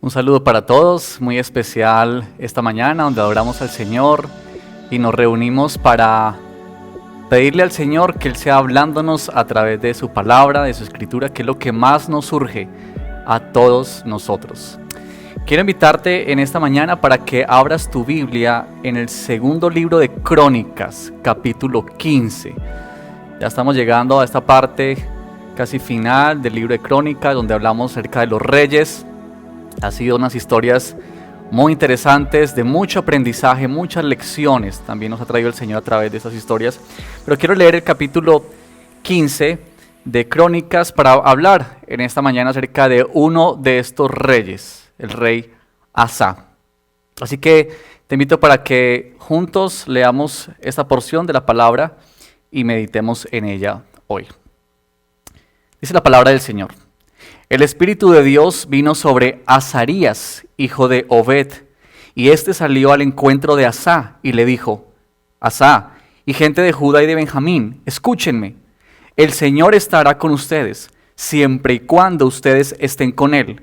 Un saludo para todos, muy especial esta mañana donde adoramos al Señor y nos reunimos para pedirle al Señor que Él sea hablándonos a través de su palabra, de su escritura, que es lo que más nos surge a todos nosotros. Quiero invitarte en esta mañana para que abras tu Biblia en el segundo libro de Crónicas, capítulo 15. Ya estamos llegando a esta parte casi final del libro de Crónicas, donde hablamos acerca de los reyes. Ha sido unas historias muy interesantes, de mucho aprendizaje, muchas lecciones. También nos ha traído el Señor a través de esas historias. Pero quiero leer el capítulo 15 de Crónicas para hablar en esta mañana acerca de uno de estos reyes, el rey Asa. Así que te invito para que juntos leamos esta porción de la palabra y meditemos en ella hoy. Dice la palabra del Señor. El Espíritu de Dios vino sobre Azarías, hijo de Obed, y éste salió al encuentro de Asa y le dijo: Asa, y gente de Judá y de Benjamín, escúchenme. El Señor estará con ustedes, siempre y cuando ustedes estén con Él.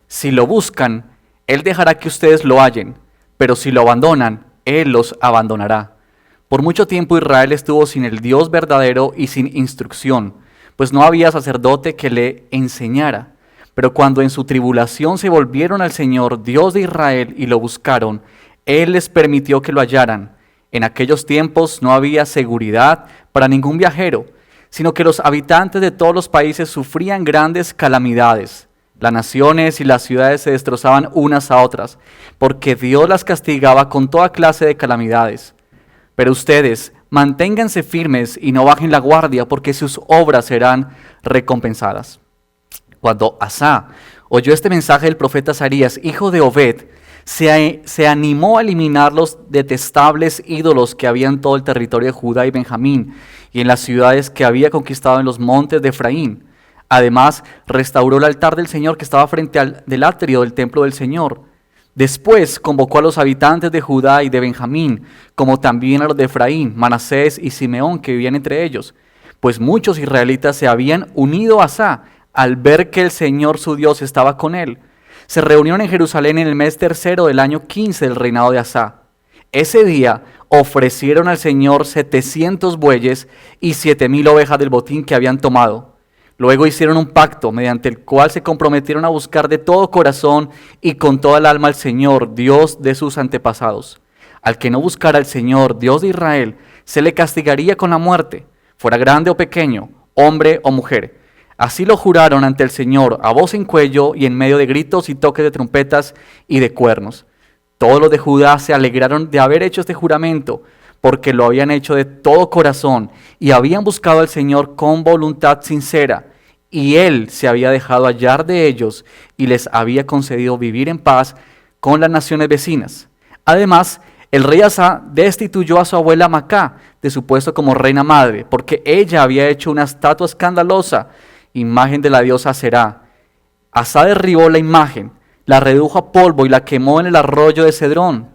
Si lo buscan, Él dejará que ustedes lo hallen, pero si lo abandonan, Él los abandonará. Por mucho tiempo Israel estuvo sin el Dios verdadero y sin instrucción, pues no había sacerdote que le enseñara. Pero cuando en su tribulación se volvieron al Señor, Dios de Israel, y lo buscaron, Él les permitió que lo hallaran. En aquellos tiempos no había seguridad para ningún viajero, sino que los habitantes de todos los países sufrían grandes calamidades. Las naciones y las ciudades se destrozaban unas a otras, porque Dios las castigaba con toda clase de calamidades. Pero ustedes, manténganse firmes y no bajen la guardia, porque sus obras serán recompensadas. Cuando Asa oyó este mensaje del profeta Azarías, hijo de Obed, se animó a eliminar los detestables ídolos que había en todo el territorio de Judá y Benjamín y en las ciudades que había conquistado en los montes de Efraín. Además, restauró el altar del Señor que estaba frente del atrio del templo del Señor. Después convocó a los habitantes de Judá y de Benjamín, como también a los de Efraín, Manasés y Simeón, que vivían entre ellos, pues muchos israelitas se habían unido a Asa al ver que el Señor su Dios estaba con él. Se reunieron en Jerusalén en el mes tercero del año 15 del reinado de Asa. Ese día ofrecieron al Señor 700 bueyes y 7,000 ovejas del botín que habían tomado. Luego hicieron un pacto mediante el cual se comprometieron a buscar de todo corazón y con toda el alma al Señor, Dios de sus antepasados. Al que no buscara al Señor, Dios de Israel, se le castigaría con la muerte, fuera grande o pequeño, hombre o mujer. Así lo juraron ante el Señor, a voz en cuello y en medio de gritos y toques de trompetas y de cuernos. Todos los de Judá se alegraron de haber hecho este juramento, porque lo habían hecho de todo corazón y habían buscado al Señor con voluntad sincera. Y Él se había dejado hallar de ellos y les había concedido vivir en paz con las naciones vecinas. Además, el rey Asa destituyó a su abuela Macá de su puesto como reina madre, porque ella había hecho una estatua escandalosa, imagen de la diosa Aserá. Asa derribó la imagen, la redujo a polvo y la quemó en el arroyo de Cedrón.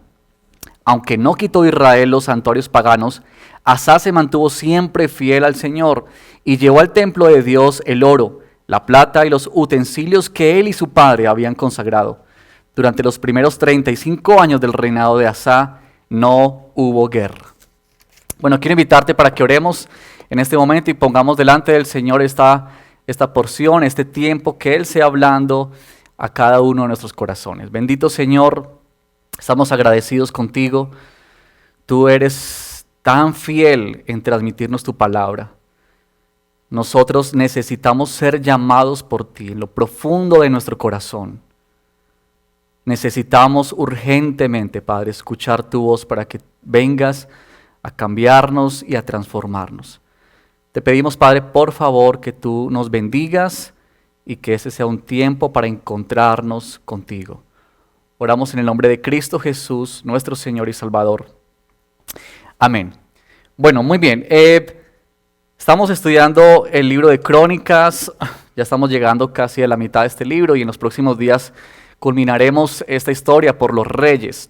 Aunque no quitó Israel los santuarios paganos, Asa se mantuvo siempre fiel al Señor y llevó al templo de Dios el oro, la plata y los utensilios que él y su padre habían consagrado. Durante los primeros 35 años del reinado de Asa no hubo guerra. Bueno, quiero invitarte para que oremos en este momento y pongamos delante del Señor esta porción, este tiempo, que Él sea hablando a cada uno de nuestros corazones. Bendito Señor, estamos agradecidos contigo. Tú eres tan fiel en transmitirnos tu palabra. Nosotros necesitamos ser llamados por ti en lo profundo de nuestro corazón. Necesitamos urgentemente, Padre, escuchar tu voz para que vengas a cambiarnos y a transformarnos. Te pedimos, Padre, por favor, que tú nos bendigas y que ese sea un tiempo para encontrarnos contigo. Oramos en el nombre de Cristo Jesús, nuestro Señor y Salvador. Amén. Bueno, muy bien. Estamos estudiando el libro de Crónicas. Ya estamos llegando casi a la mitad de este libro y en los próximos días culminaremos esta historia por los reyes.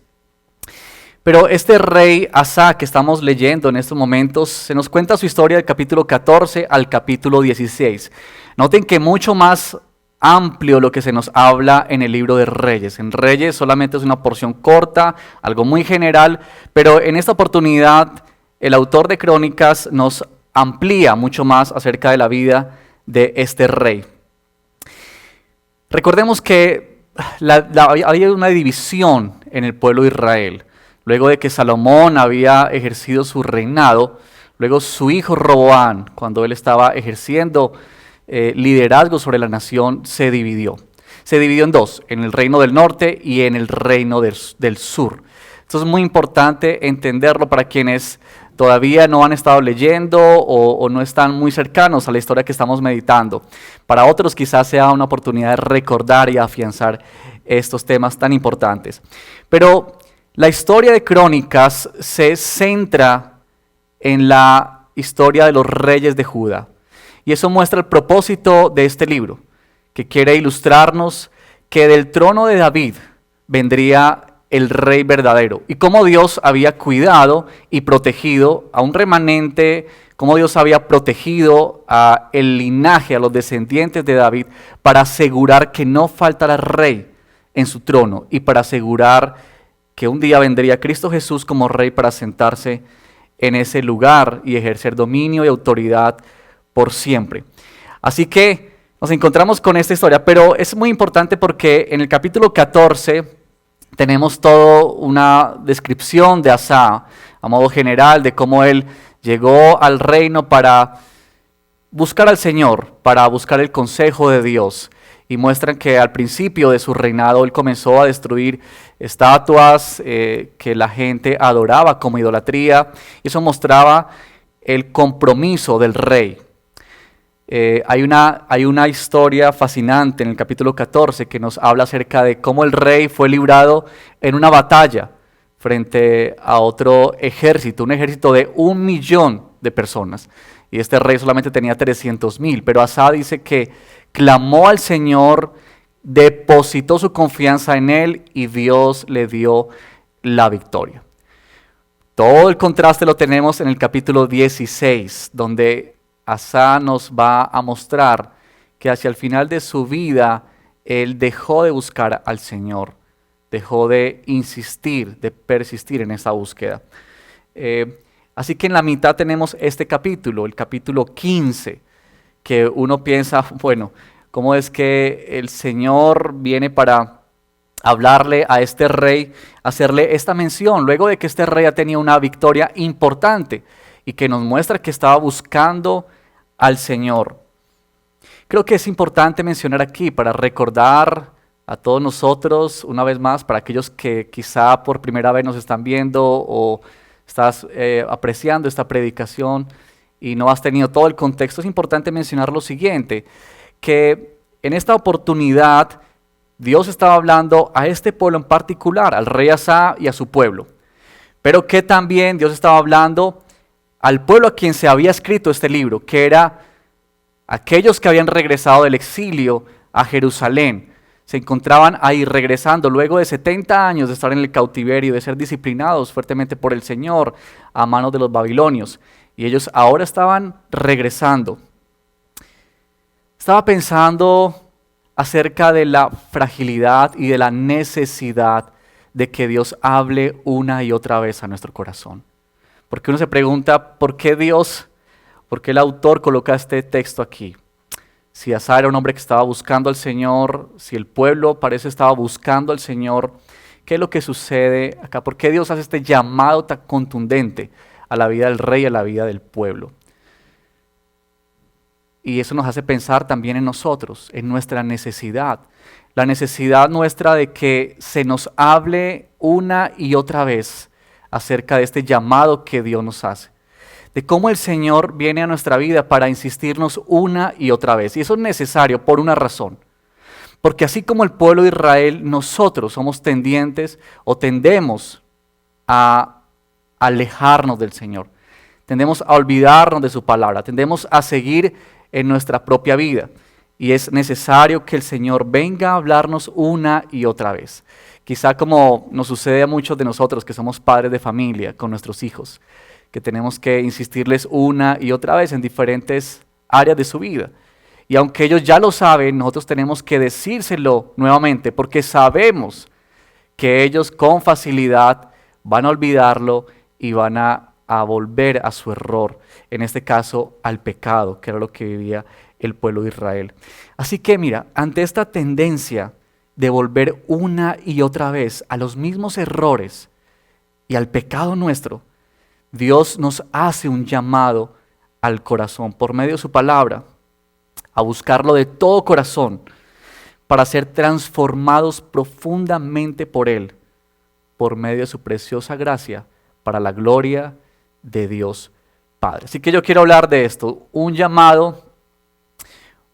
Pero este rey Asa que estamos leyendo en estos momentos, se nos cuenta su historia del capítulo 14 al capítulo 16. Noten que mucho más amplio lo que se nos habla en el libro de Reyes. En Reyes solamente es una porción corta, algo muy general, pero en esta oportunidad el autor de Crónicas nos amplía mucho más acerca de la vida de este rey. Recordemos que había una división en el pueblo de Israel. Luego de que Salomón había ejercido su reinado, luego su hijo Roboam, cuando él estaba ejerciendo liderazgo sobre la nación, se dividió. Se dividió en dos, en el reino del norte y en el reino del sur. Esto es muy importante entenderlo para quienes todavía no han estado leyendo o no están muy cercanos a la historia que estamos meditando. Para otros quizás sea una oportunidad de recordar y afianzar estos temas tan importantes. Pero la historia de Crónicas se centra en la historia de los reyes de Judá. Y eso muestra el propósito de este libro, que quiere ilustrarnos que del trono de David vendría el rey verdadero, y cómo Dios había cuidado y protegido a un remanente, cómo Dios había protegido a el linaje, a los descendientes de David, para asegurar que no faltara rey en su trono, y para asegurar que un día vendría Cristo Jesús como rey para sentarse en ese lugar y ejercer dominio y autoridad por siempre. Así que nos encontramos con esta historia, pero es muy importante porque en el capítulo 14 tenemos toda una descripción de Asa, a modo general, de cómo él llegó al reino para buscar al Señor, para buscar el consejo de Dios. Y muestran que al principio de su reinado él comenzó a destruir estatuas que la gente adoraba como idolatría. Y eso mostraba el compromiso del rey. Hay una historia fascinante en el capítulo 14 que nos habla acerca de cómo el rey fue librado en una batalla frente a otro ejército, un ejército de 1.000.000 de personas. Y este rey solamente tenía 300.000, pero Asa dice que clamó al Señor, depositó su confianza en él y Dios le dio la victoria. Todo el contraste lo tenemos en el capítulo 16, donde Asa nos va a mostrar que hacia el final de su vida, él dejó de buscar al Señor, dejó de insistir, de persistir en esa búsqueda. Así que en la mitad tenemos este capítulo, el capítulo 15, que uno piensa, bueno, ¿cómo es que el Señor viene para hablarle a este rey, hacerle esta mención, luego de que este rey ha tenido una victoria importante y que nos muestra que estaba buscando al Señor? Creo que es importante mencionar aquí para recordar a todos nosotros, una vez más, para aquellos que quizá por primera vez nos están viendo o estás apreciando esta predicación y no has tenido todo el contexto, es importante mencionar lo siguiente, que en esta oportunidad Dios estaba hablando a este pueblo en particular, al rey Asa y a su pueblo, pero que también Dios estaba hablando al pueblo a quien se había escrito este libro, que era aquellos que habían regresado del exilio a Jerusalén. Se encontraban ahí regresando luego de 70 años de estar en el cautiverio, de ser disciplinados fuertemente por el Señor a manos de los babilonios. Y ellos ahora estaban regresando. Estaba pensando acerca de la fragilidad y de la necesidad de que Dios hable una y otra vez a nuestro corazón. Porque uno se pregunta, ¿por qué el autor coloca este texto aquí? Si Asa era un hombre que estaba buscando al Señor, si el pueblo parece estaba buscando al Señor, ¿qué es lo que sucede acá? ¿Por qué Dios hace este llamado tan contundente a la vida del rey y a la vida del pueblo? Y eso nos hace pensar también en nosotros, en nuestra necesidad. La necesidad nuestra de que se nos hable una y otra vez acerca de este llamado que Dios nos hace, de cómo el Señor viene a nuestra vida para insistirnos una y otra vez. Y eso es necesario por una razón, porque así como el pueblo de Israel, nosotros somos tendientes o tendemos a alejarnos del Señor, tendemos a olvidarnos de su palabra, tendemos a seguir en nuestra propia vida. Y es necesario que el Señor venga a hablarnos una y otra vez. Quizá como nos sucede a muchos de nosotros que somos padres de familia con nuestros hijos, que tenemos que insistirles una y otra vez en diferentes áreas de su vida. Y aunque ellos ya lo saben, nosotros tenemos que decírselo nuevamente, porque sabemos que ellos con facilidad van a olvidarlo y van a volver a su error, en este caso al pecado, que era lo que vivía el pueblo de Israel. Así que mira, ante esta tendencia de volver una y otra vez a los mismos errores y al pecado nuestro, Dios nos hace un llamado al corazón por medio de su palabra, a buscarlo de todo corazón para ser transformados profundamente por Él, por medio de su preciosa gracia, para la gloria de Dios Padre. Así que yo quiero hablar de esto, un llamado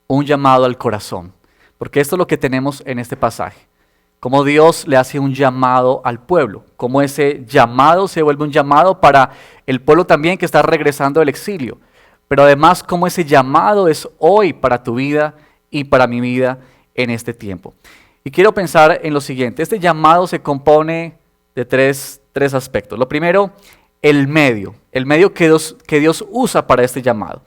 al corazón, porque esto es lo que tenemos en este pasaje. Cómo Dios le hace un llamado al pueblo, cómo ese llamado se vuelve un llamado para el pueblo también que está regresando del exilio, pero además cómo ese llamado es hoy para tu vida y para mi vida en este tiempo. Y quiero pensar en lo siguiente, este llamado se compone de tres aspectos. Lo primero, el medio que Dios usa para este llamado.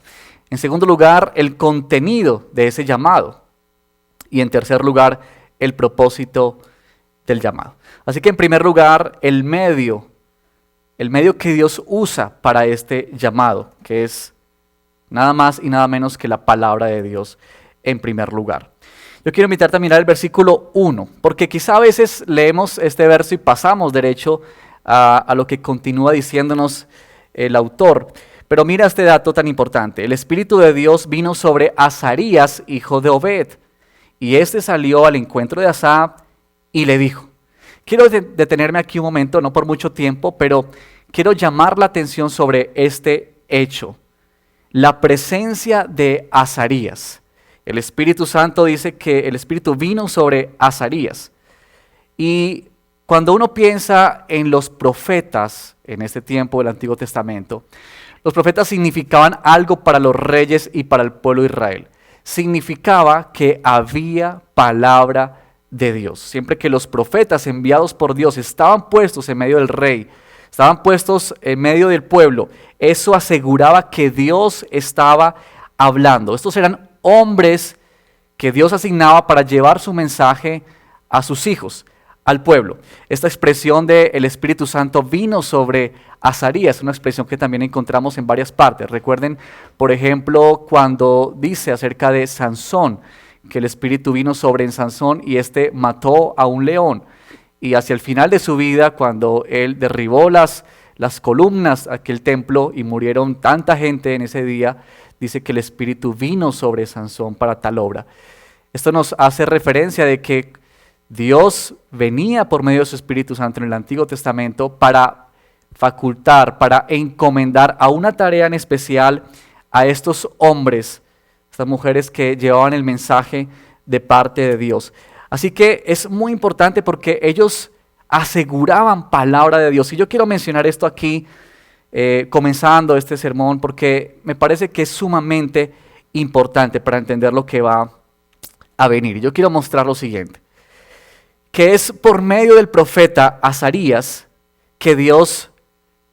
En segundo lugar, el contenido de ese llamado. Y en tercer lugar, el propósito del llamado. Así que en primer lugar, el medio que Dios usa para este llamado, que es nada más y nada menos que la palabra de Dios en primer lugar. Yo quiero invitarte a mirar el versículo 1, porque quizá a veces leemos este verso y pasamos derecho a lo que continúa diciéndonos el autor. Pero mira este dato tan importante. El Espíritu de Dios vino sobre Azarías, hijo de Obed, y este salió al encuentro de Asa y le dijo. Quiero detenerme aquí un momento, no por mucho tiempo, pero quiero llamar la atención sobre este hecho. La presencia de Azarías. El Espíritu Santo dice que el Espíritu vino sobre Azarías. Y cuando uno piensa en los profetas en este tiempo del Antiguo Testamento, los profetas significaban algo para los reyes y para el pueblo de Israel. Significaba que había palabra de Dios. Siempre que los profetas enviados por Dios estaban puestos en medio del rey, estaban puestos en medio del pueblo, eso aseguraba que Dios estaba hablando. Estos eran hombres que Dios asignaba para llevar su mensaje a sus hijos, al pueblo. Esta expresión de el Espíritu Santo vino sobre Azarías, una expresión que también encontramos en varias partes. Recuerden, por ejemplo, cuando dice acerca de Sansón, que el Espíritu vino sobre Sansón y éste mató a un león. Y hacia el final de su vida, cuando él derribó las columnas de aquel templo y murieron tanta gente en ese día, dice que el Espíritu vino sobre Sansón para tal obra. Esto nos hace referencia de que Dios venía por medio de su Espíritu Santo en el Antiguo Testamento para facultar, para encomendar a una tarea en especial a estos hombres, estas mujeres que llevaban el mensaje de parte de Dios. Así que es muy importante porque ellos aseguraban palabra de Dios. Y yo quiero mencionar esto aquí, comenzando este sermón, porque me parece que es sumamente importante para entender lo que va a venir. Yo quiero mostrar lo siguiente, que es por medio del profeta Azarías que Dios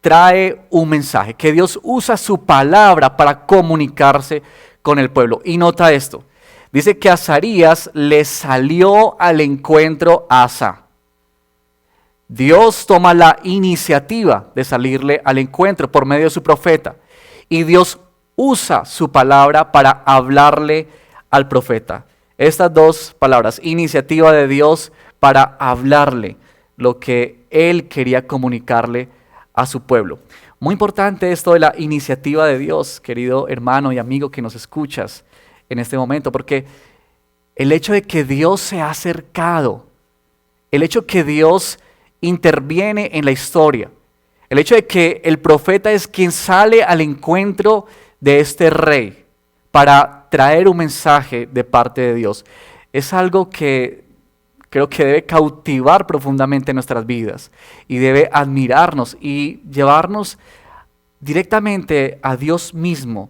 trae un mensaje, que Dios usa su palabra para comunicarse con el pueblo. Y nota esto, dice que Azarías le salió al encuentro a Asa. Dios toma la iniciativa de salirle al encuentro por medio de su profeta. Y Dios usa su palabra para hablarle al profeta. Estas dos palabras, iniciativa de Dios para hablarle lo que Él quería comunicarle a su pueblo. Muy importante esto de la iniciativa de Dios, querido hermano y amigo que nos escuchas en este momento, porque el hecho de que Dios se ha acercado, el hecho de que Dios interviene en la historia, el hecho de que el profeta es quien sale al encuentro de este rey para traer un mensaje de parte de Dios, es algo que creo que debe cautivar profundamente nuestras vidas y debe admirarnos y llevarnos directamente a Dios mismo,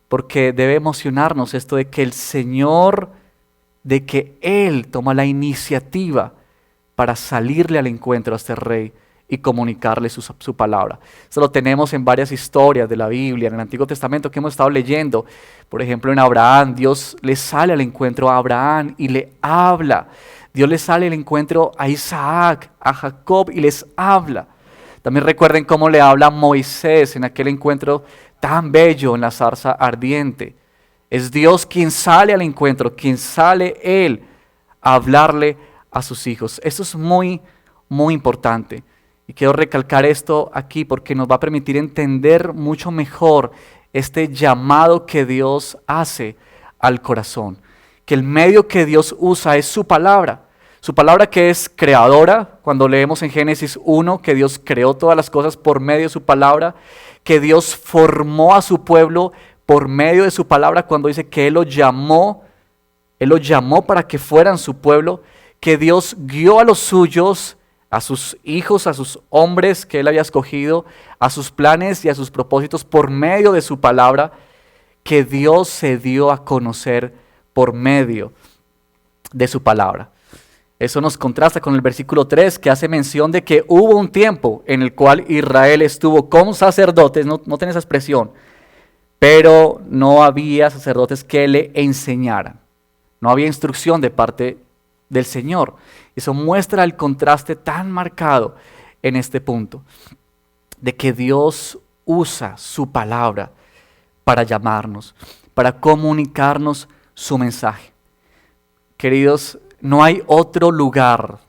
porque debe emocionarnos esto de que el Señor, de que Él toma la iniciativa para salirle al encuentro a este rey y comunicarle su palabra. Eso lo tenemos en varias historias de la Biblia, en el Antiguo Testamento que hemos estado leyendo. Por ejemplo, en Abraham, Dios le sale al encuentro a Abraham y le habla. Dios le sale al encuentro a Isaac, a Jacob y les habla. También recuerden cómo le habla a Moisés en aquel encuentro tan bello en la zarza ardiente. Es Dios quien sale al encuentro, quien sale Él a hablarle a sus hijos. Eso es muy, muy importante. Y quiero recalcar esto aquí porque nos va a permitir entender mucho mejor este llamado que Dios hace al corazón. Que el medio que Dios usa es su palabra. Su palabra que es creadora, cuando leemos en Génesis 1 que Dios creó todas las cosas por medio de su palabra, que Dios formó a su pueblo por medio de su palabra cuando dice que Él los llamó para que fueran su pueblo, que Dios guió a los suyos, a sus hijos, a sus hombres que Él había escogido, a sus planes y a sus propósitos por medio de su palabra, que Dios se dio a conocer por medio de su palabra. Eso nos contrasta con el versículo 3 que hace mención de que hubo un tiempo en el cual Israel estuvo con sacerdotes, noten esa expresión, pero no había sacerdotes que le enseñaran. No había instrucción de parte del Señor. Eso muestra el contraste tan marcado en este punto, de que Dios usa su palabra para llamarnos, para comunicarnos su mensaje. Queridos, no hay otro lugar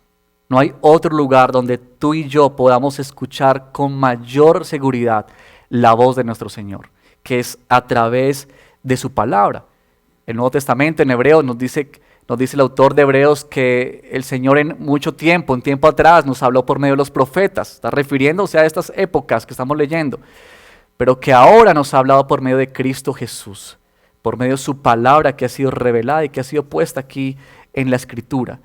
donde tú y yo podamos escuchar con mayor seguridad la voz de nuestro Señor, que es a través de su palabra. El Nuevo Testamento en Hebreos nos dice el autor de Hebreos que el Señor en tiempo atrás nos habló por medio de los profetas, está refiriéndose a estas épocas que estamos leyendo, pero que ahora nos ha hablado por medio de Cristo Jesús, por medio de su palabra que ha sido revelada y que ha sido puesta aquí en la Escritura.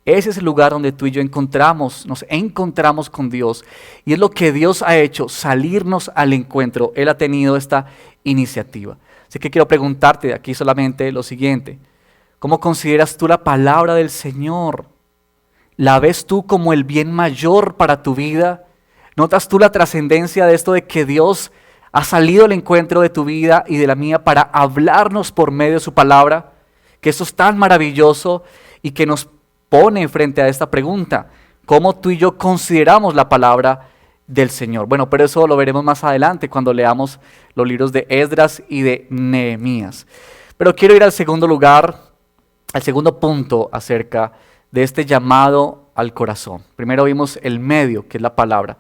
Ese es el lugar donde tú y yo nos encontramos con Dios, y es lo que Dios ha hecho, salirnos al encuentro. Él ha tenido esta iniciativa. Así que quiero preguntarte aquí solamente lo siguiente: ¿cómo consideras tú la palabra del Señor? ¿La ves tú como el bien mayor para tu vida? ¿Notas tú la trascendencia de esto de que Dios ha salido al encuentro de tu vida y de la mía para hablarnos por medio de su palabra? Que eso es tan maravilloso y que nos pone frente a esta pregunta: ¿cómo tú y yo consideramos la palabra del Señor? Bueno, pero eso lo veremos más adelante cuando leamos los libros de Esdras y de Nehemías. Pero quiero ir al segundo lugar, al segundo punto acerca de este llamado al corazón. Primero vimos el medio, que es la palabra,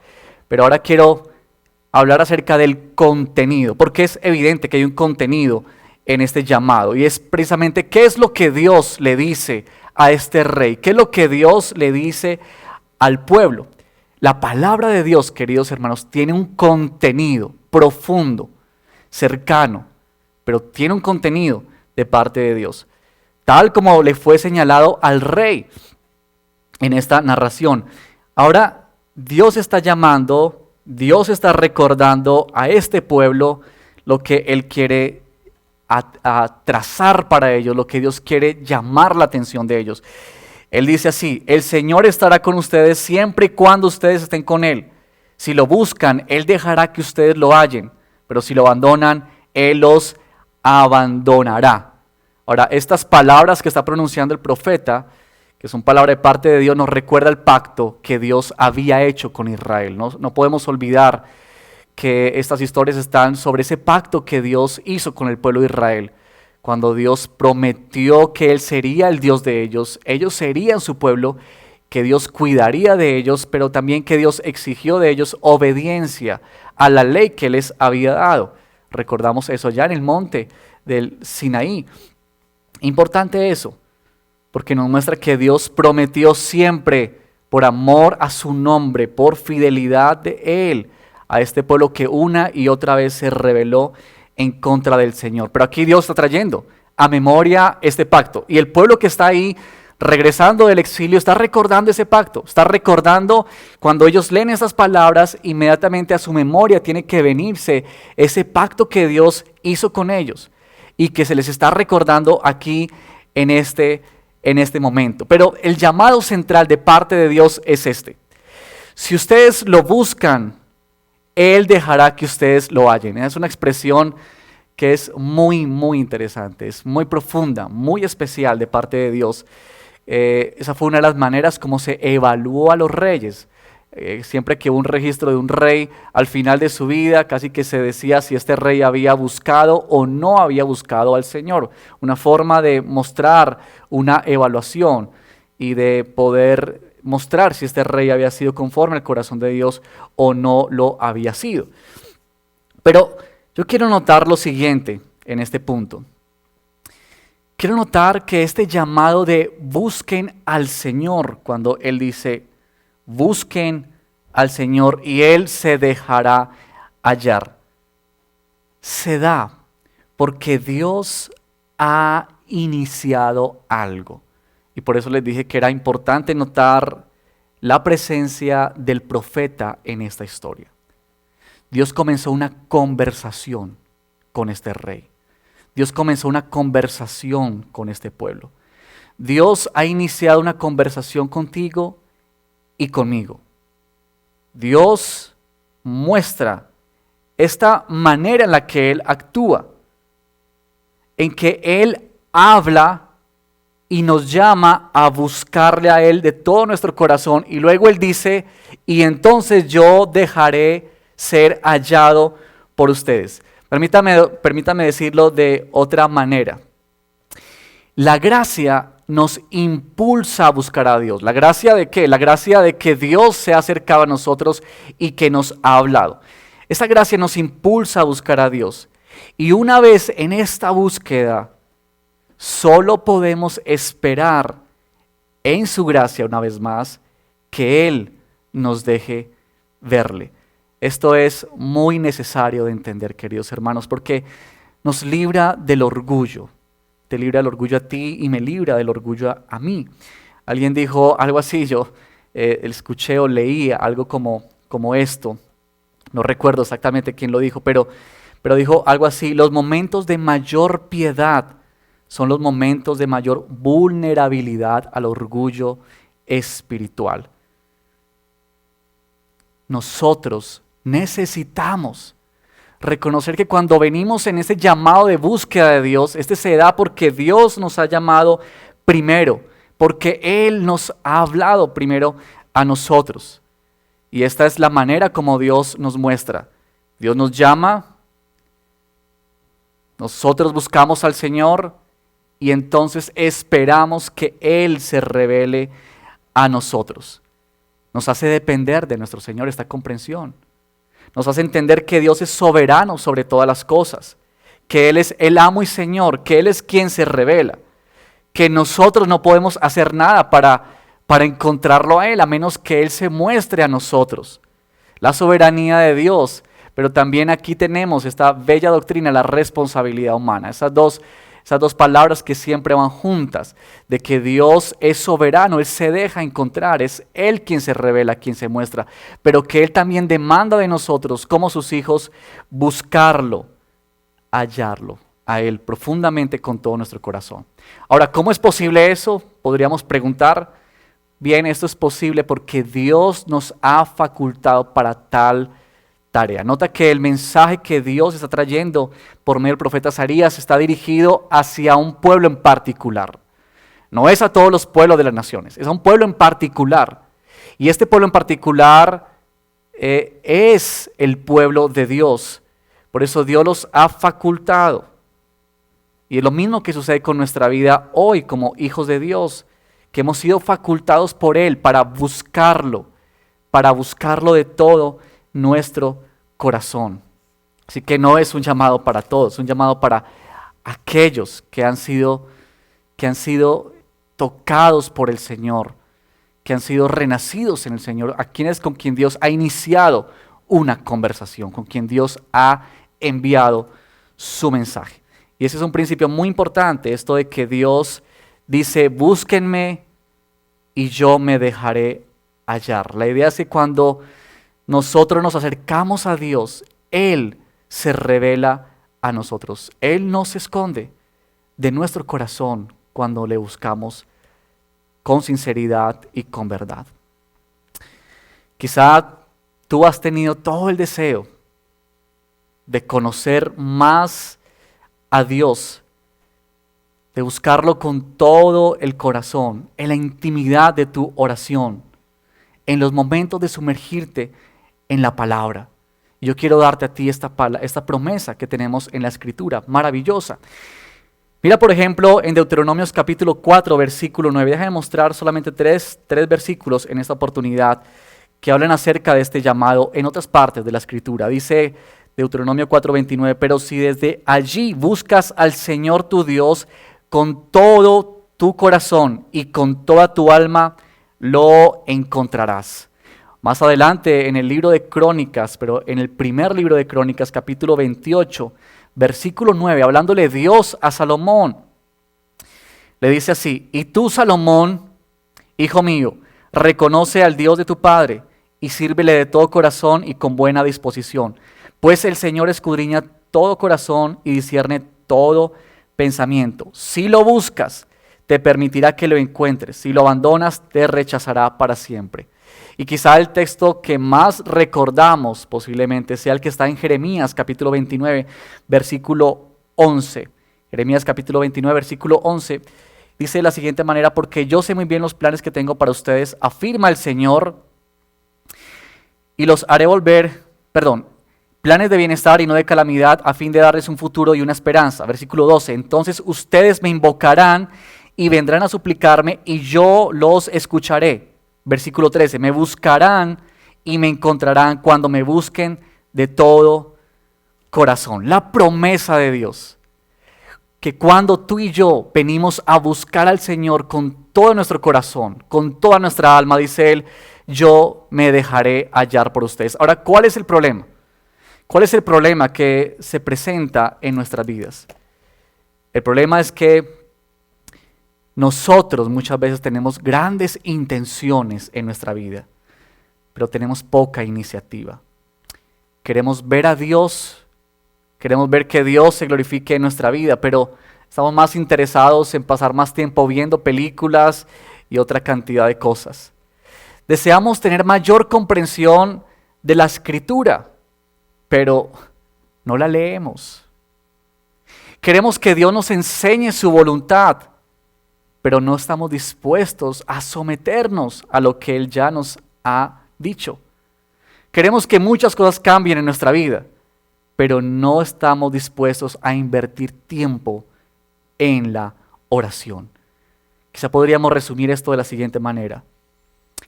pero ahora quiero hablar acerca del contenido, porque es evidente que hay un contenido en este llamado, y es precisamente qué es lo que Dios le dice a este rey, qué es lo que Dios le dice al pueblo. La palabra de Dios, queridos hermanos, tiene un contenido profundo, cercano, pero tiene un contenido de parte de Dios, tal como le fue señalado al rey en esta narración. Ahora Dios está llamando, Dios está recordando a este pueblo lo que Él quiere a trazar para ellos, lo que Dios quiere llamar la atención de ellos. Él dice así: el Señor estará con ustedes siempre y cuando ustedes estén con Él. Si lo buscan, Él dejará que ustedes lo hallen, pero si lo abandonan, Él los abandonará. Ahora, estas palabras que está pronunciando el profeta, que son palabras de parte de Dios, nos recuerda el pacto que Dios había hecho con Israel. No podemos olvidar que estas historias están sobre ese pacto que Dios hizo con el pueblo de Israel, cuando Dios prometió que Él sería el Dios de ellos serían su pueblo, que Dios cuidaría de ellos, pero también que Dios exigió de ellos obediencia a la ley que les había dado. Recordamos eso ya en el monte del Sinaí. Importante eso, porque nos muestra que Dios prometió siempre, por amor a su nombre, por fidelidad de Él, a este pueblo que una y otra vez se rebeló en contra del Señor. Pero aquí Dios está trayendo a memoria este pacto, y el pueblo que está ahí regresando del exilio está recordando ese pacto, está recordando. Cuando ellos leen esas palabras, inmediatamente a su memoria tiene que venirse ese pacto que Dios hizo con ellos y que se les está recordando aquí en este momento. Pero el llamado central de parte de Dios es este: Si ustedes lo buscan, Él dejará que ustedes lo hallen. Es una expresión que es muy, muy interesante, es muy profunda, muy especial de parte de Dios. Esa fue una de las maneras como se evaluó a los reyes. Siempre que hubo un registro de un rey al final de su vida, casi que se decía si este rey había buscado o no había buscado al Señor. Una forma de mostrar una evaluación y de poder mostrar si este rey había sido conforme al corazón de Dios o no lo había sido. Pero yo quiero notar lo siguiente en este punto. Quiero notar que este llamado de busquen al Señor, cuando Él dice busquen al Señor y Él se dejará hallar, se da porque Dios ha iniciado algo. Y por eso les dije que era importante notar la presencia del profeta en esta historia. Dios comenzó una conversación con este rey. Dios comenzó una conversación con este pueblo. Dios ha iniciado una conversación contigo y conmigo. Dios muestra esta manera en la que Él actúa, en que Él habla y nos llama a buscarle a Él de todo nuestro corazón. Y luego Él dice, y entonces yo dejaré ser hallado por ustedes. Permítame decirlo de otra manera. La gracia nos impulsa a buscar a Dios. ¿La gracia de qué? La gracia de que Dios se ha acercado a nosotros y que nos ha hablado. Esa gracia nos impulsa a buscar a Dios. Y una vez en esta búsqueda, solo podemos esperar en su gracia, una vez más, que Él nos deje verle. Esto es muy necesario de entender, queridos hermanos, porque nos libra del orgullo. Te libra del orgullo a ti y me libra del orgullo a mí. Alguien dijo algo así, yo escuché o leí algo como esto. No recuerdo exactamente quién lo dijo, pero dijo algo así: los momentos de mayor piedad son los momentos de mayor vulnerabilidad al orgullo espiritual. Nosotros necesitamos reconocer que cuando venimos en ese llamado de búsqueda de Dios, este se da porque Dios nos ha llamado primero, porque Él nos ha hablado primero a nosotros. Y esta es la manera como Dios nos muestra. Dios nos llama, nosotros buscamos al Señor y entonces esperamos que Él se revele a nosotros. Nos hace depender de nuestro Señor esta comprensión. Nos hace entender que Dios es soberano sobre todas las cosas, que Él es el amo y Señor, que Él es quien se revela, que nosotros no podemos hacer nada para encontrarlo a Él, a menos que Él se muestre a nosotros. La soberanía de Dios, pero también aquí tenemos esta bella doctrina, la responsabilidad humana. Esas dos palabras que siempre van juntas, de que Dios es soberano, Él se deja encontrar, es Él quien se revela, quien se muestra, pero que Él también demanda de nosotros, como sus hijos, buscarlo, hallarlo a Él profundamente con todo nuestro corazón. Ahora, ¿cómo es posible eso? Podríamos preguntar. Bien, esto es posible porque Dios nos ha facultado para tal tarea. Nota que el mensaje que Dios está trayendo por medio del profeta Azarías está dirigido hacia un pueblo en particular. No es a todos los pueblos de las naciones, es a un pueblo en particular. Y este pueblo en particular es el pueblo de Dios. Por eso Dios los ha facultado. Y es lo mismo que sucede con nuestra vida hoy como hijos de Dios, que hemos sido facultados por Él para buscarlo de todo nuestro corazón. Así que no es un llamado para todos, es un llamado para aquellos que han sido tocados por el Señor, que han sido renacidos en el Señor, a quienes con quien Dios ha iniciado una conversación, con quien Dios ha enviado su mensaje. Y ese es un principio muy importante, esto de que Dios dice, búsquenme y yo me dejaré hallar. La idea es que cuando nosotros nos acercamos a Dios, Él se revela a nosotros. Él no se esconde de nuestro corazón cuando le buscamos con sinceridad y con verdad. Quizá tú has tenido todo el deseo de conocer más a Dios, de buscarlo con todo el corazón, en la intimidad de tu oración, en los momentos de sumergirte en la palabra. Yo quiero darte a ti esta promesa que tenemos en la Escritura, maravillosa. Mira, por ejemplo, en Deuteronomios capítulo 4, versículo 9. Déjame mostrar solamente tres versículos en esta oportunidad que hablan acerca de este llamado en otras partes de la Escritura. Dice Deuteronomio 4:29, pero si desde allí buscas al Señor tu Dios con todo tu corazón y con toda tu alma, lo encontrarás. Más adelante en el libro de Crónicas, pero en el primer libro de Crónicas, capítulo 28, versículo 9, hablándole Dios a Salomón, le dice así: y tú, Salomón, hijo mío, reconoce al Dios de tu padre y sírvele de todo corazón y con buena disposición, pues el Señor escudriña todo corazón y discierne todo pensamiento. Si lo buscas, te permitirá que lo encuentres. Si lo abandonas, te rechazará para siempre. Y quizá el texto que más recordamos posiblemente sea el que está en Jeremías capítulo 29, versículo 11. Jeremías capítulo 29, versículo 11, dice de la siguiente manera: porque yo sé muy bien los planes que tengo para ustedes, afirma el Señor, y los haré volver, planes de bienestar y no de calamidad, a fin de darles un futuro y una esperanza. Versículo 12, entonces ustedes me invocarán y vendrán a suplicarme y yo los escucharé. Versículo 13, me buscarán y me encontrarán cuando me busquen de todo corazón. La promesa de Dios, que cuando tú y yo venimos a buscar al Señor con todo nuestro corazón, con toda nuestra alma, dice Él, yo me dejaré hallar por ustedes. Ahora, ¿cuál es el problema? ¿Cuál es el problema que se presenta en nuestras vidas? El problema es que nosotros muchas veces tenemos grandes intenciones en nuestra vida, pero tenemos poca iniciativa. Queremos ver a Dios, queremos ver que Dios se glorifique en nuestra vida, pero estamos más interesados en pasar más tiempo viendo películas y otra cantidad de cosas. Deseamos tener mayor comprensión de la Escritura, pero no la leemos. Queremos que Dios nos enseñe su voluntad, pero no estamos dispuestos a someternos a lo que Él ya nos ha dicho. Queremos que muchas cosas cambien en nuestra vida, pero no estamos dispuestos a invertir tiempo en la oración. Quizá podríamos resumir esto de la siguiente manera: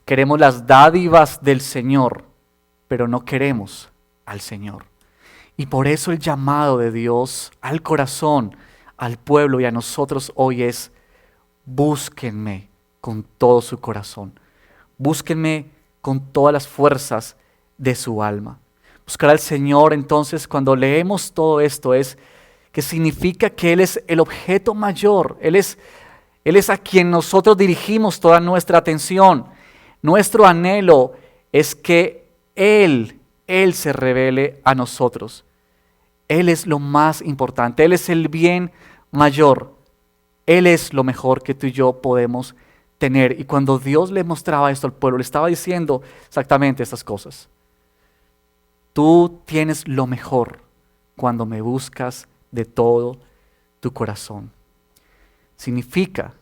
queremos las dádivas del Señor, pero no queremos al Señor. Y por eso el llamado de Dios al corazón, al pueblo y a nosotros hoy es: búsquenme con todo su corazón. Búsquenme con todas las fuerzas de su alma. Buscar al Señor, entonces, cuando leemos todo esto, es que significa que Él es el objeto mayor. Él es a quien nosotros dirigimos toda nuestra atención. Nuestro anhelo es que Él se revele a nosotros. Él es lo más importante. Él es el bien mayor. Él es lo mejor que tú y yo podemos tener. Y cuando Dios le mostraba esto al pueblo, le estaba diciendo exactamente estas cosas. Tú tienes lo mejor cuando me buscas de todo tu corazón. Significa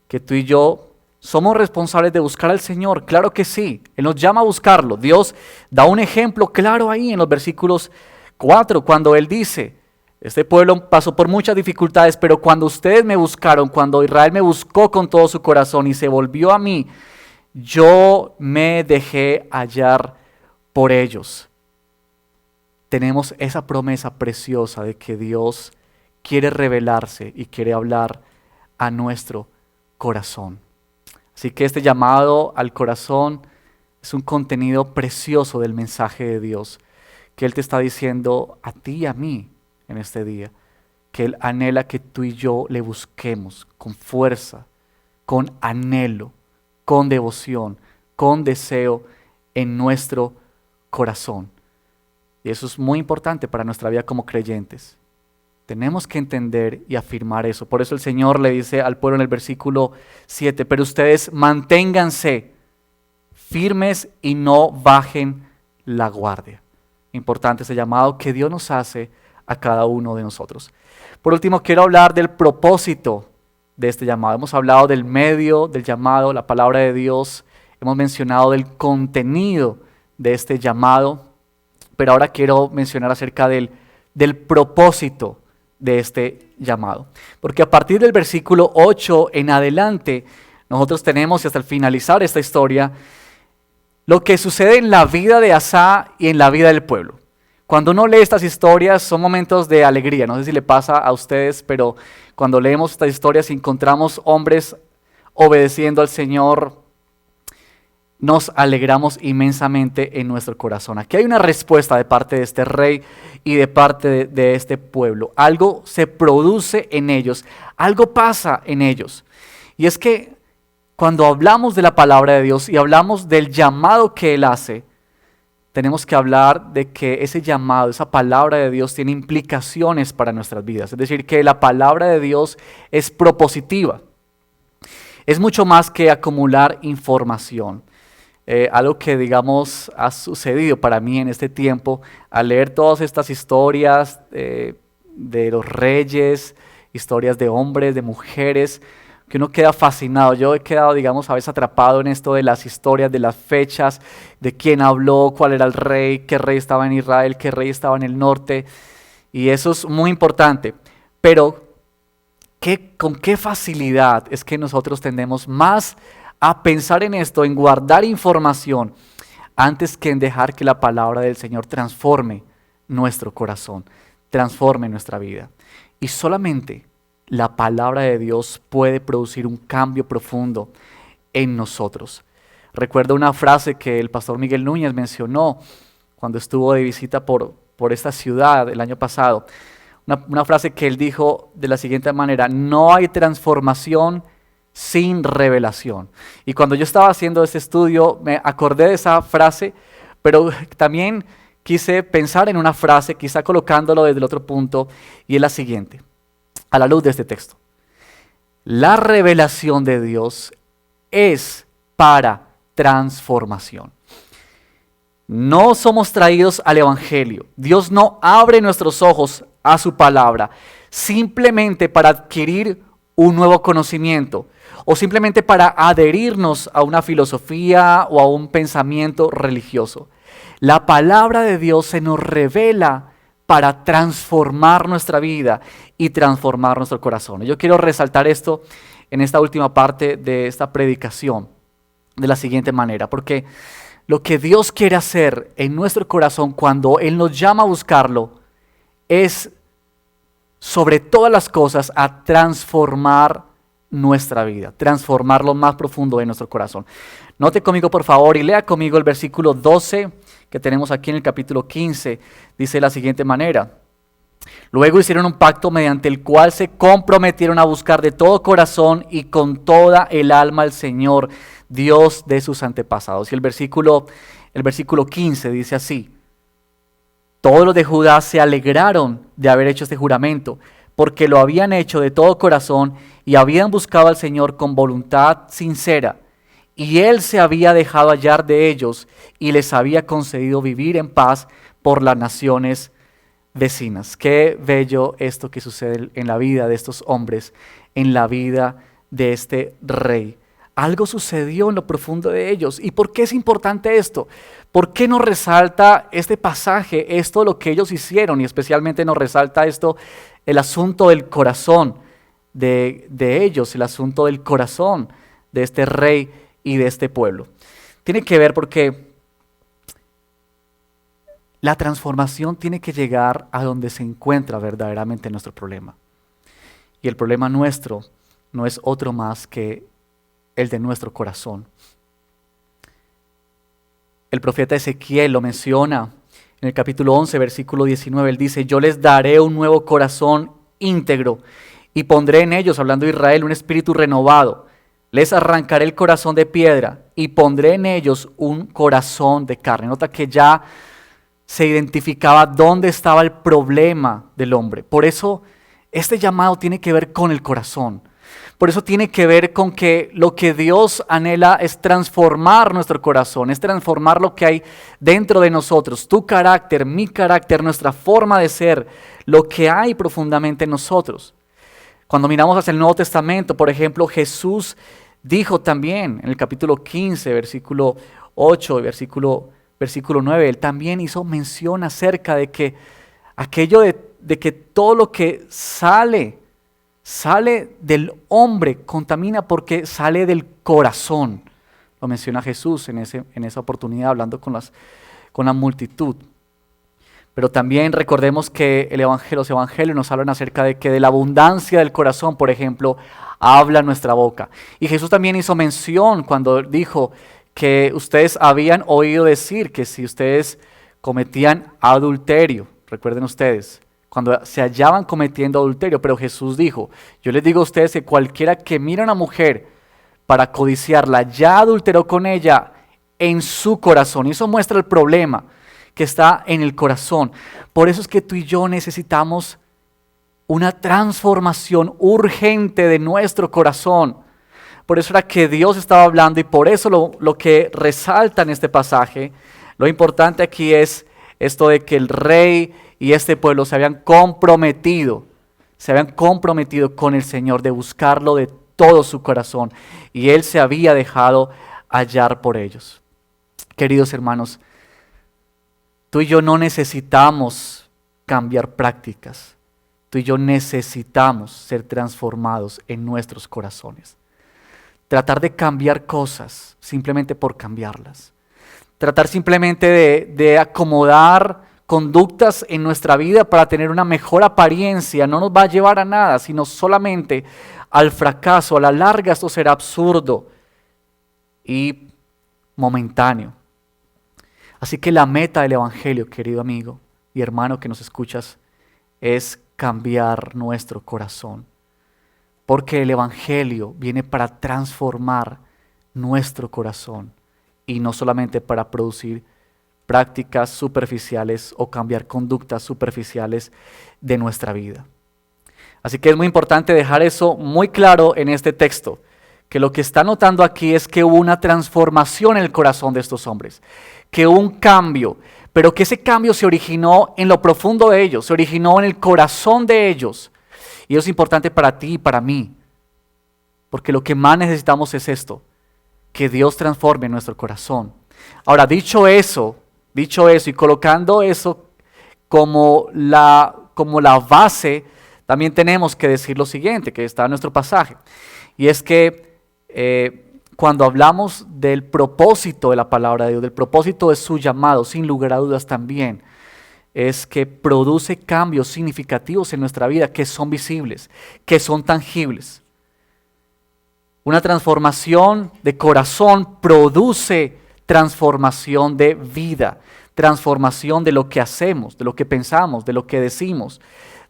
que tú y yo somos responsables de buscar al Señor. Claro que sí. Él nos llama a buscarlo. Dios da un ejemplo claro ahí en los versículos 4, cuando Él dice: este pueblo pasó por muchas dificultades, pero cuando ustedes me buscaron, cuando Israel me buscó con todo su corazón y se volvió a mí, yo me dejé hallar por ellos. Tenemos esa promesa preciosa de que Dios quiere revelarse y quiere hablar a nuestro corazón. Así que este llamado al corazón es un contenido precioso del mensaje de Dios, que Él te está diciendo a ti y a mí en este día, que Él anhela que tú y yo le busquemos con fuerza, con anhelo, con devoción, con deseo en nuestro corazón. Y eso es muy importante para nuestra vida como creyentes. Tenemos que entender y afirmar eso. Por eso el Señor le dice al pueblo en el versículo 7, pero ustedes manténganse firmes y no bajen la guardia. Importante ese llamado que Dios nos hace a cada uno de nosotros. Por último, quiero hablar del propósito de este llamado. Hemos hablado del medio del llamado, la palabra de Dios. Hemos mencionado del contenido de este llamado, pero ahora quiero mencionar acerca del propósito de este llamado. Porque a partir del versículo 8 en adelante, nosotros tenemos, y hasta el finalizar esta historia, lo que sucede en la vida de Asa y en la vida del pueblo. Cuando uno lee estas historias son momentos de alegría. No sé si le pasa a ustedes, pero cuando leemos estas historias y encontramos hombres obedeciendo al Señor, nos alegramos inmensamente en nuestro corazón. Aquí hay una respuesta de parte de este rey y de parte de este pueblo. Algo se produce en ellos, algo pasa en ellos. Y es que cuando hablamos de la palabra de Dios y hablamos del llamado que Él hace, tenemos que hablar de que ese llamado, esa palabra de Dios tiene implicaciones para nuestras vidas. Es decir, que la palabra de Dios es propositiva. Es mucho más que acumular información. Algo que, digamos, ha sucedido para mí en este tiempo, al leer todas estas historias de los reyes, historias de hombres, de mujeres, que uno queda fascinado. Yo he quedado, digamos, a veces atrapado en esto de las historias, de las fechas, de quién habló, cuál era el rey, qué rey estaba en Israel, qué rey estaba en el norte, y eso es muy importante. Pero, ¿con qué facilidad es que nosotros tendemos más a pensar en esto, en guardar información, antes que en dejar que la palabra del Señor transforme nuestro corazón, transforme nuestra vida? Y solamente la palabra de Dios puede producir un cambio profundo en nosotros. Recuerdo una frase que el pastor Miguel Núñez mencionó cuando estuvo de visita por esta ciudad el año pasado. Una frase que él dijo de la siguiente manera: no hay transformación sin revelación. Y cuando yo estaba haciendo este estudio me acordé de esa frase, pero también quise pensar en una frase, quizá colocándolo desde el otro punto, y es la siguiente, a la luz de este texto. La revelación de Dios es para transformación. No somos traídos al Evangelio. Dios no abre nuestros ojos a su palabra simplemente para adquirir un nuevo conocimiento o simplemente para adherirnos a una filosofía o a un pensamiento religioso. La palabra de Dios se nos revela para transformar nuestra vida y transformar nuestro corazón. Yo quiero resaltar esto en esta última parte de esta predicación de la siguiente manera, porque lo que Dios quiere hacer en nuestro corazón cuando Él nos llama a buscarlo es, sobre todas las cosas, a transformar nuestra vida, transformar lo más profundo de nuestro corazón. Note conmigo, por favor, y lea conmigo el versículo 12 que tenemos aquí en el capítulo 15. Dice de la siguiente manera: luego hicieron un pacto mediante el cual se comprometieron a buscar de todo corazón y con toda el alma al Señor, Dios de sus antepasados. Y el versículo 15 dice así: todos los de Judá se alegraron de haber hecho este juramento, porque lo habían hecho de todo corazón y habían buscado al Señor con voluntad sincera. Y Él se había dejado hallar de ellos y les había concedido vivir en paz por las naciones vecinas. Qué bello esto que sucede en la vida de estos hombres, en la vida de este rey. Algo sucedió en lo profundo de ellos. ¿Y por qué es importante esto? ¿Por qué nos resalta este pasaje, esto lo que ellos hicieron? Y especialmente nos resalta esto, el asunto del corazón de ellos, el asunto del corazón de este rey y de este pueblo. Tiene que ver porque la transformación tiene que llegar a donde se encuentra verdaderamente nuestro problema. Y el problema nuestro no es otro más que el de nuestro corazón. El profeta Ezequiel lo menciona en el capítulo 11, versículo 19. Él dice: yo les daré un nuevo corazón íntegro y pondré en ellos, hablando de Israel, un espíritu renovado. Les arrancaré el corazón de piedra y pondré en ellos un corazón de carne. Nota que ya se identificaba dónde estaba el problema del hombre. Por eso este llamado tiene que ver con el corazón. Por eso tiene que ver con que lo que Dios anhela es transformar nuestro corazón, es transformar lo que hay dentro de nosotros, tu carácter, mi carácter, nuestra forma de ser, lo que hay profundamente en nosotros. Cuando miramos hacia el Nuevo Testamento, por ejemplo, Jesús dijo también en el capítulo 15, versículo 8 y versículo 9, él también hizo mención acerca de que aquello de que todo lo que sale del hombre contamina porque sale del corazón. Lo menciona Jesús en esa oportunidad hablando con la multitud. Pero también recordemos que los evangelios nos hablan acerca de que de la abundancia del corazón, por ejemplo, habla nuestra boca. Y Jesús también hizo mención cuando dijo que ustedes habían oído decir que si ustedes cometían adulterio, recuerden ustedes, cuando se hallaban cometiendo adulterio, pero Jesús dijo, yo les digo a ustedes que cualquiera que mira a una mujer para codiciarla, ya adulteró con ella en su corazón. Y eso muestra el problema que está en el corazón. Por eso es que tú y yo necesitamos una transformación urgente de nuestro corazón. Por eso era que Dios estaba hablando y por eso lo que resalta en este pasaje, lo importante aquí es esto de que el rey y este pueblo se habían comprometido con el Señor de buscarlo de todo su corazón y Él se había dejado hallar por ellos. Queridos hermanos, tú y yo no necesitamos cambiar prácticas. Tú y yo necesitamos ser transformados en nuestros corazones. Tratar de cambiar cosas simplemente por cambiarlas. Tratar simplemente de acomodar conductas en nuestra vida para tener una mejor apariencia no nos va a llevar a nada, sino solamente al fracaso. A la larga esto será absurdo y momentáneo. Así que la meta del Evangelio, querido amigo y hermano que nos escuchas, es cambiar nuestro corazón. Porque el Evangelio viene para transformar nuestro corazón y no solamente para producir prácticas superficiales o cambiar conductas superficiales de nuestra vida. Así que es muy importante dejar eso muy claro en este texto, que lo que está notando aquí es que hubo una transformación en el corazón de estos hombres, que hubo un cambio, pero que ese cambio se originó en lo profundo de ellos, se originó en el corazón de ellos. Y eso es importante para ti y para mí, porque lo que más necesitamos es esto, que Dios transforme nuestro corazón. Ahora, dicho eso y colocando eso como la base, también tenemos que decir lo siguiente, que está en nuestro pasaje, y es que cuando hablamos del propósito de la palabra de Dios, del propósito de su llamado, sin lugar a dudas también, es que produce cambios significativos en nuestra vida que son visibles, que son tangibles. Una transformación de corazón produce transformación de vida, transformación de lo que hacemos, de lo que pensamos, de lo que decimos,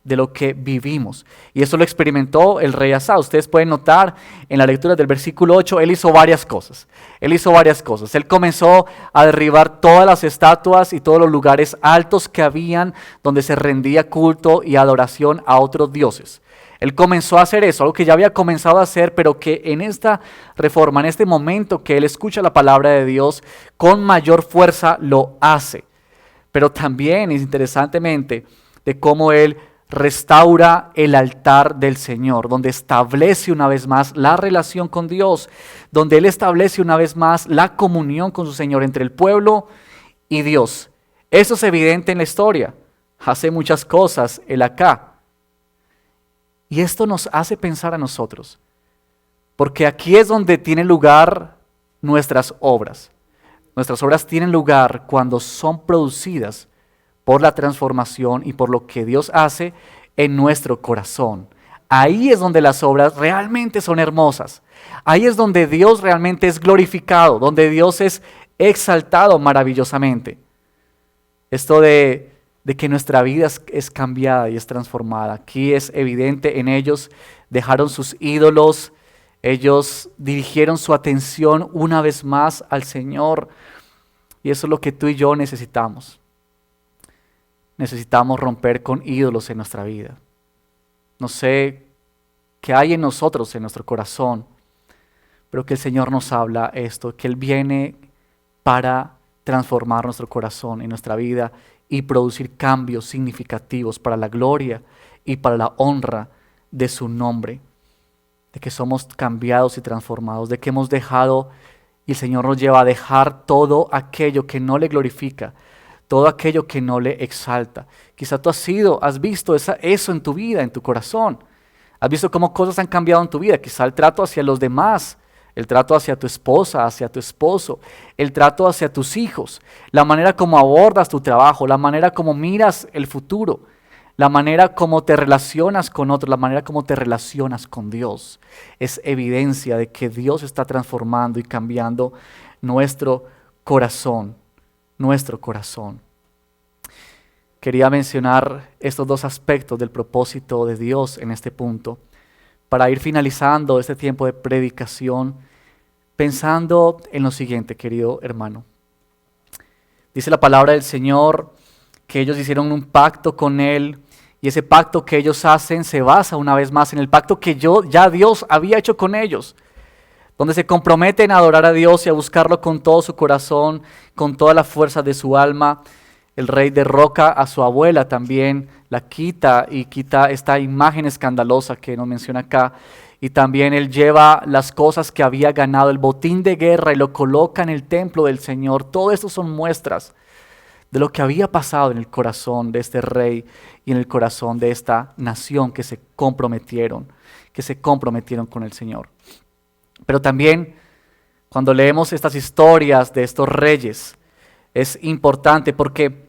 de lo que vivimos. Y eso lo experimentó el rey Asa. Ustedes pueden notar en la lectura del versículo 8, él hizo varias cosas. Él comenzó a derribar todas las estatuas y todos los lugares altos que habían donde se rendía culto y adoración a otros dioses. Él comenzó a hacer eso, algo que ya había comenzado a hacer, pero que en esta reforma, en este momento que él escucha la palabra de Dios, con mayor fuerza lo hace. Pero también, interesantemente, de cómo él restaura el altar del Señor, donde establece una vez más la relación con Dios, donde Él establece una vez más la comunión con su Señor entre el pueblo y Dios. Eso es evidente en la historia. Hace muchas cosas Él acá. Y esto nos hace pensar a nosotros, porque aquí es donde tienen lugar nuestras obras. Nuestras obras tienen lugar cuando son producidas por la transformación y por lo que Dios hace en nuestro corazón. Ahí es donde las obras realmente son hermosas. Ahí es donde Dios realmente es glorificado, donde Dios es exaltado maravillosamente. Esto de que nuestra vida es cambiada y es transformada. Aquí es evidente en ellos, dejaron sus ídolos, ellos dirigieron su atención una vez más al Señor. Y eso es lo que tú y yo necesitamos. Necesitamos romper con ídolos en nuestra vida. No sé que hay en nosotros, en nuestro corazón, pero que el Señor nos habla esto, que Él viene para transformar nuestro corazón y nuestra vida y producir cambios significativos para la gloria y para la honra de su nombre, de que somos cambiados y transformados, de que hemos dejado y el Señor nos lleva a dejar todo aquello que no le glorifica, todo aquello que no le exalta. Quizá tú has visto eso en tu vida, en tu corazón. Has visto cómo cosas han cambiado en tu vida, quizá el trato hacia los demás, el trato hacia tu esposa, hacia tu esposo, el trato hacia tus hijos, la manera como abordas tu trabajo, la manera como miras el futuro, la manera como te relacionas con otros, la manera como te relacionas con Dios. Es evidencia de que Dios está transformando y cambiando nuestro corazón, nuestro corazón. Quería mencionar estos dos aspectos del propósito de Dios en este punto, para ir finalizando este tiempo de predicación, pensando en lo siguiente, querido hermano. Dice la palabra del Señor que ellos hicieron un pacto con Él, y ese pacto que ellos hacen se basa una vez más en el pacto que ya Dios había hecho con ellos, donde se comprometen a adorar a Dios y a buscarlo con todo su corazón, con toda la fuerza de su alma. El rey derroca a su abuela también, la quita esta imagen escandalosa que nos menciona acá. Y también él lleva las cosas que había ganado, el botín de guerra, y lo coloca en el templo del Señor. Todo esto son muestras de lo que había pasado en el corazón de este rey y en el corazón de esta nación que se comprometieron con el Señor. Pero también cuando leemos estas historias de estos reyes, es importante porque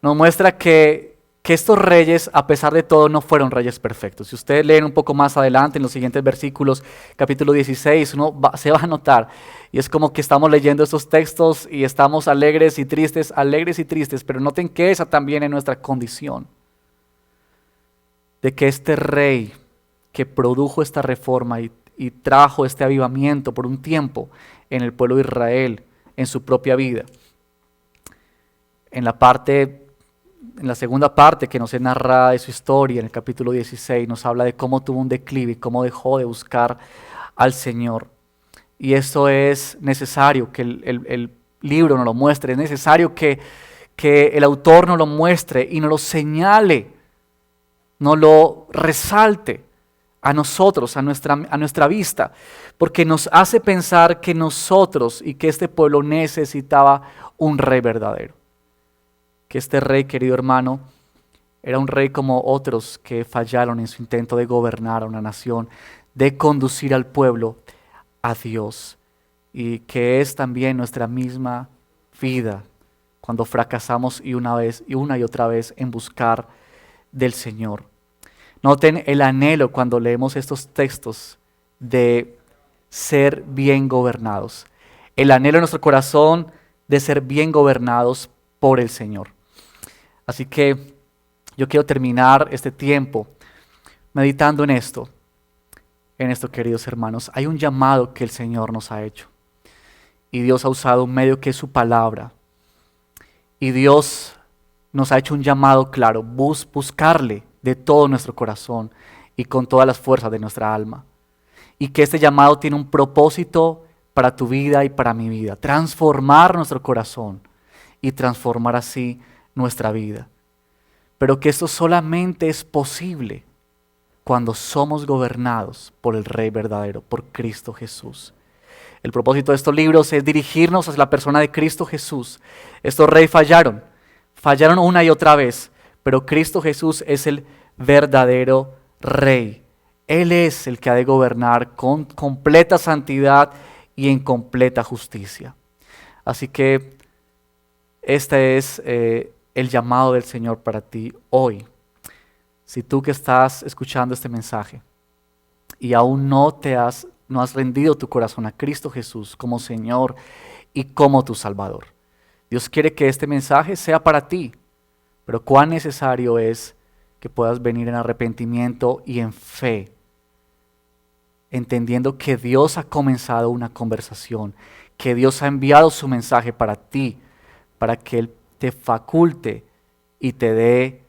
nos muestra que estos reyes, a pesar de todo, no fueron reyes perfectos. Si ustedes leen un poco más adelante, en los siguientes versículos, capítulo 16, se va a notar, y es como que estamos leyendo estos textos y estamos alegres y tristes, pero noten que esa también es nuestra condición, de que este rey que produjo esta reforma y trajo este avivamiento por un tiempo en el pueblo de Israel, en su propia vida, en la segunda parte que nos es narrada de su historia, en el capítulo 16, nos habla de cómo tuvo un declive y cómo dejó de buscar al Señor. Y esto es necesario que el libro nos lo muestre, es necesario que el autor nos lo muestre y nos lo señale, nos lo resalte a nosotros, a nuestra vista, porque nos hace pensar que nosotros y que este pueblo necesitaba un rey verdadero. Que este rey, querido hermano, era un rey como otros que fallaron en su intento de gobernar a una nación, de conducir al pueblo a Dios, y que es también nuestra misma vida cuando fracasamos una y otra vez en buscar del Señor. Noten el anhelo cuando leemos estos textos de ser bien gobernados, el anhelo en nuestro corazón de ser bien gobernados por el Señor. Así que yo quiero terminar este tiempo meditando en esto, queridos hermanos. Hay un llamado que el Señor nos ha hecho, y Dios ha usado un medio que es su palabra, y Dios nos ha hecho un llamado claro, buscarle de todo nuestro corazón y con todas las fuerzas de nuestra alma, y que este llamado tiene un propósito para tu vida y para mi vida: transformar nuestro corazón y transformar así nuestra vida. Pero que esto solamente es posible cuando somos gobernados por el Rey verdadero, por Cristo Jesús. El propósito de estos libros es dirigirnos hacia la persona de Cristo Jesús. Estos reyes fallaron una y otra vez, pero Cristo Jesús es el verdadero Rey. Él es el que ha de gobernar con completa santidad y en completa justicia. Así que este es el llamado del Señor para ti hoy. Si tú que estás escuchando este mensaje y aún no has rendido tu corazón a Cristo Jesús como Señor y como tu Salvador, Dios quiere que este mensaje sea para ti, pero cuán necesario es que puedas venir en arrepentimiento y en fe, entendiendo que Dios ha comenzado una conversación, que Dios ha enviado su mensaje para ti, para que Él te faculte y te dé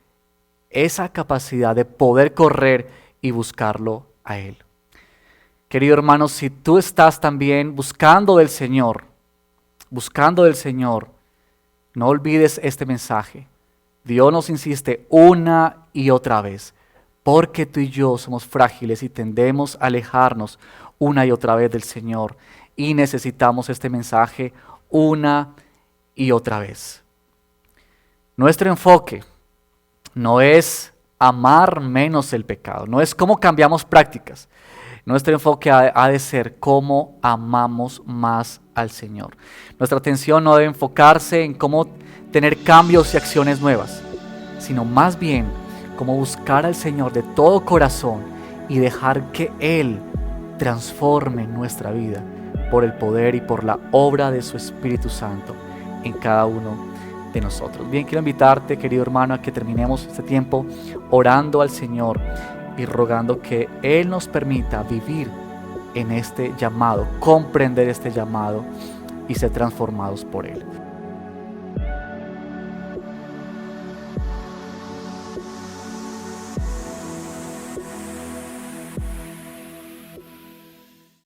esa capacidad de poder correr y buscarlo a Él. Querido hermano, si tú estás también buscando del Señor, no olvides este mensaje. Dios nos insiste una y otra vez, porque tú y yo somos frágiles y tendemos a alejarnos una y otra vez del Señor, y necesitamos este mensaje una y otra vez. Nuestro enfoque no es amar menos el pecado, no es cómo cambiamos prácticas. Nuestro enfoque ha de ser cómo amamos más al Señor. Nuestra atención no debe enfocarse en cómo tener cambios y acciones nuevas, sino más bien cómo buscar al Señor de todo corazón y dejar que Él transforme nuestra vida por el poder y por la obra de su Espíritu Santo en cada uno de nosotros. Bien, quiero invitarte, querido hermano, a que terminemos este tiempo orando al Señor y rogando que Él nos permita vivir en este llamado, comprender este llamado y ser transformados por Él.